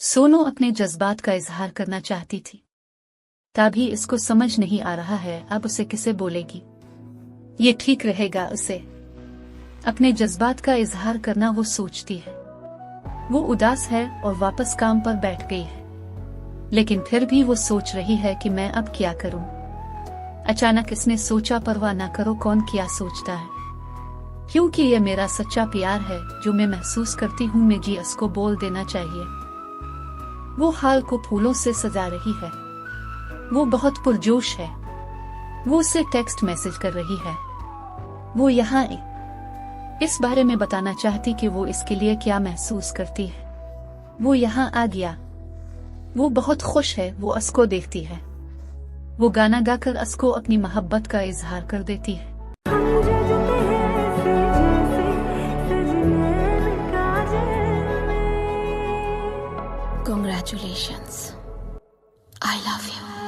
सोनू अपने जज्बात का इजहार करना चाहती थी, तभी इसको समझ नहीं आ रहा है अब उसे किसे बोलेगी। ये ठीक रहेगा उसे अपने जज्बात का इजहार करना, वो सोचती है। वो उदास है और वापस काम पर बैठ गई है, लेकिन फिर भी वो सोच रही है कि मैं अब क्या करूं। अचानक इसने सोचा, परवाह ना करो कौन क्या सोचता है, क्योंकि ये मेरा सच्चा प्यार है जो मैं महसूस करती हूँ, मुझे इसको बोल देना चाहिए। वो हाल को फूलों से सजा रही है, वो बहुत पुरजोश है। वो उसे टेक्स्ट मैसेज कर रही है। वो यहाँ इस बारे में बताना चाहती कि वो इसके लिए क्या महसूस करती है। वो यहाँ आ गया, वो बहुत खुश है। वो असको देखती है, वो गाना गाकर असको अपनी मोहब्बत का इजहार कर देती है। Congratulations. I love you.